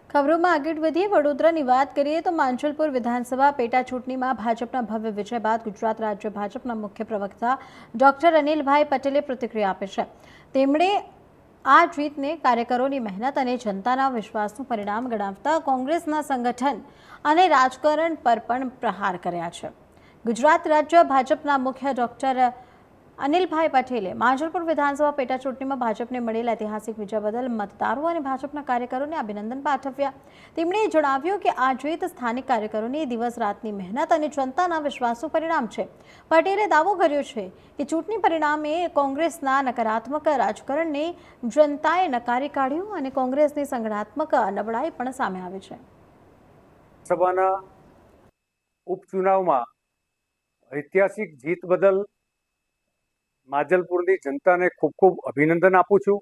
ખબરોમાં આગળ વધીએ વડોદરાની વાત કરીએ તો માંજલપુર વિધાનસભા પેટા ચૂંટણીમાં ભાજપના ભવ્ય વિજય બાદ ગુજરાત રાજ્ય ભાજપના મુખ્ય પ્રવક્તા ડોક્ટર અનિલભાઈ પટેલે પ્રતિક્રિયા આપી છે। તેમણે આ જીતને કાર્યકરોની મહેનત અને જનતાના વિશ્વાસનું પરિણામ ગણાવતા કોંગ્રેસના સંગઠન અને રાજકારણ પર પણ પ્રહાર કર્યા છે। ગુજરાત રાજ્ય ભાજપના મુખ્ય ડોક્ટર અનિલભાઈ પટેલે માંજલપુર વિધાનસભા પેટા ચૂંટણીમાં ભાજપને મળેલ ઐતિહાસિક વિજય બદલ મતદારો અને ભાજપના કાર્યકરોને અભિનંદન પાઠવ્યા। તેમણે જણાવ્યું કે આ જીત સ્થાનિક કાર્યકરોની દિવસ રાતની મહેનત અને જનતાના વિશ્વાસનું પરિણામ છે। પટેલે દાવો કર્યો છે કે ચૂંટણી પરિણામે કોંગ્રેસના નકારાત્મક રાજકારણને જનતાએ નકારી કાઢ્યું અને કોંગ્રેસની સંગઠનાત્મક નબળાઈ પણ સામે આવી છે। સભાના ઉપચુનાવમાં ઐતિહાસિક જીત બદલ માંજલપુરની જનતાને ખૂબ ખૂબ અભિનંદન આપું છું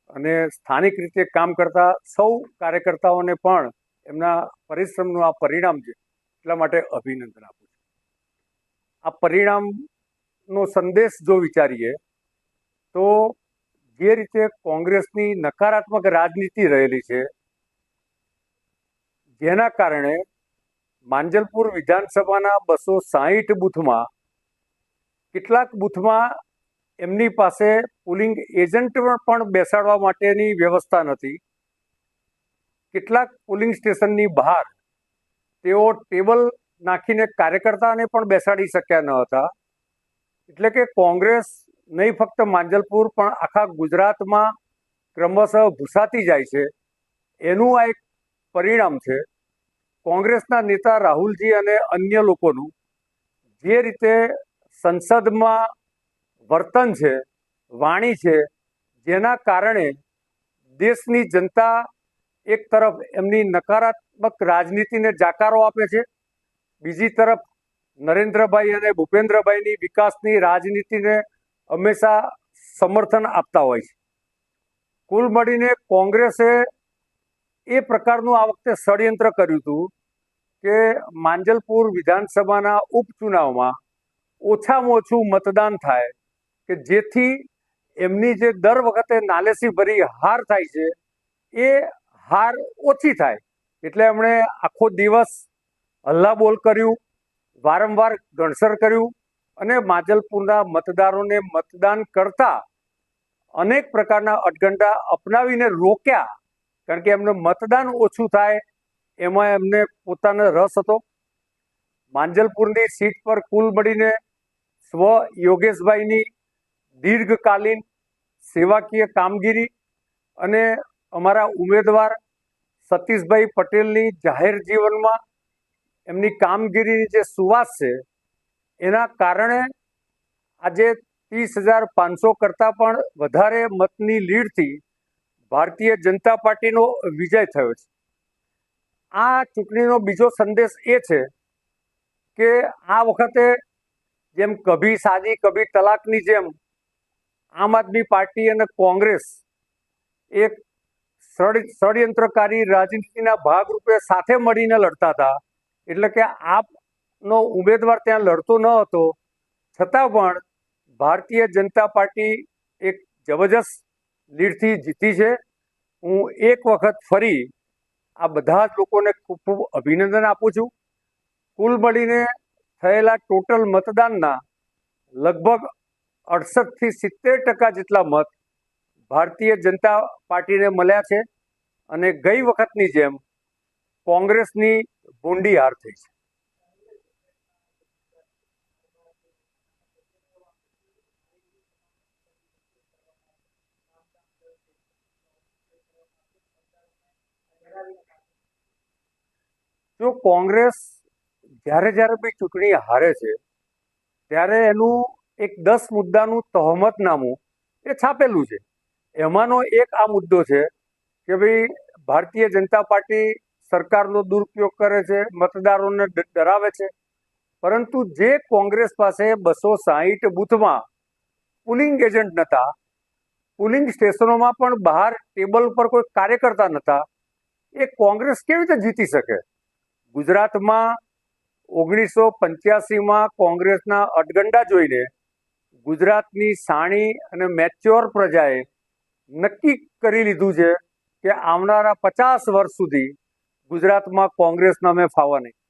અને સ્થાનિક રીતે કામ કરતા સૌ કાર્યકર્તાઓને પણ એમના પરિશ્રમનું આ પરિણામ છે એટલા માટે અભિનંદન આપું છું। આ પરિણામનો સંદેશ જો વિચારીએ તો જે રીતે કોંગ્રેસની નકારાત્મક રાજનીતિ રહેલી છે, જેના કારણે માંજલપુર વિધાનસભાના 260 બૂથમાં કેટલાક બૂથમાં એમની પાસે પોલિંગ એજન્ટ પણ બેસાડવા માટેની વ્યવસ્થા નથી। કેટલાક પોલિંગ સ્ટેશનની બહાર તેઓ ટેબલ નાખીને કાર્યકર્તાને પણ બેસાડી શક્યા ન હતા। એટલે કે કોંગ્રેસ નહીં ફક્ત માંજલપુર પણ આખા ગુજરાતમાં ક્રમશઃ ભૂસાતી જાય છે, એનું આ એક પરિણામ છે। કોંગ્રેસના નેતા રાહુલજી અને અન્ય લોકોનું જે રીતે સંસદમાં વર્તન છે, વાણી છે, જેના કારણે દેશની જનતા એક તરફ એમની નકારાત્મક રાજનીતિને જાકારો આપે છે, બીજી તરફ નરેન્દ્રભાઈ અને ભૂપેન્દ્રભાઈની વિકાસની રાજનીતિને હંમેશા સમર્થન આપતા હોય છે। કુલ મળીને કોંગ્રેસે એ પ્રકારનું આ વખતે ષડયંત્ર કર્યું હતું કે માંજલપુર વિધાનસભાના ઉપચુનાવમાં ઓછામાં ઓછું મતદાન થાય કે જેથી એમની જે દર વખતે નાલેસીભરી હાર થાય છે એ હાર ઓછી થાય। એટલે એમણે આખો દિવસ હલ્લાબોલ કર્યું, વારંવાર ગણસર કર્યું અને માંજલપુરના મતદારોને મતદાન કરતા અનેક પ્રકારના અટગંડા અપનાવીને રોક્યા, કારણ કે એમને મતદાન ઓછું થાય એમાં એમને પોતાનો રસ હતો। માંજલપુરની સીટ પર કુલ મળીને સ્વ યોગેશભાઈની દીર્ઘકાલીન સેવાકીય કામગીરી અને અમારા ઉમેદવાર સતીશભાઈ પટેલની જાહેર જીવનમાં એમની કામગીરીની જે સુવાસ છે એના કારણે આજે 30,500 કરતાં પણ વધારે મતની લીડથી ભારતીય જનતા પાર્ટીનો વિજય થયો છે। આ ચૂંટણીનો બીજો સંદેશ એ છે કે આ વખતે જેમ કભી શાદી કભી તલાકની જેમ આમ આદમી પાર્ટી અને કોંગ્રેસ એક ષડયંત્રકારી રાજનીતિના ભાગરૂપે સાથે મળીને લડતા હતા। એટલે કે આપનો ઉમેદવાર ત્યાં લડતો ન હતો, છતાં પણ ભારતીય જનતા પાર્ટી એક જબરજસ્ત લીડથી જીતી છે। હું એક વખત ફરી આ બધા જ લોકોને ખૂબ ખૂબ અભિનંદન આપું છું। કુલ મળીને થયેલા ટોટલ મતદાનના લગભગ 68 થી 70% જેટલા મત ભારતીય જનતા પાર્ટીને મળ્યા છે અને ગઈ વખતની જેમ કોંગ્રેસની ભૂંડી હાર થઈ છે। જો કોંગ્રેસ જ્યારે બી ચૂંટણી હારે છે ત્યારે એનું એક 10 મુદ્દાનું તહોમતનામું એ છાપેલું છે। એમાંનો એક આ મુદ્દો છે કે ભાઈ ભારતીય જનતા પાર્ટી સરકારનો દુરુપયોગ કરે છે, મતદારોને ડરાવે છે। પરંતુ જે કોંગ્રેસ પાસે 260 બૂથમાં પોલિંગ એજન્ટ નહોતા, પોલિંગ સ્ટેશનોમાં પણ બહાર ટેબલ પર કોઈ કાર્યકર્તા નહોતા, એ કોંગ્રેસ કેવી રીતે જીતી શકે? ગુજરાતમાં 1985માં કોંગ્રેસના અટગંડા જોઈને ગુજરાતની સાણી અને મેચ્યોર પ્રજાએ નક્કી કરી લીધું છે કે આવનારા 50 વર્ષ સુધી ગુજરાતમાં કોંગ્રેસ નામે ફાવા નહીં.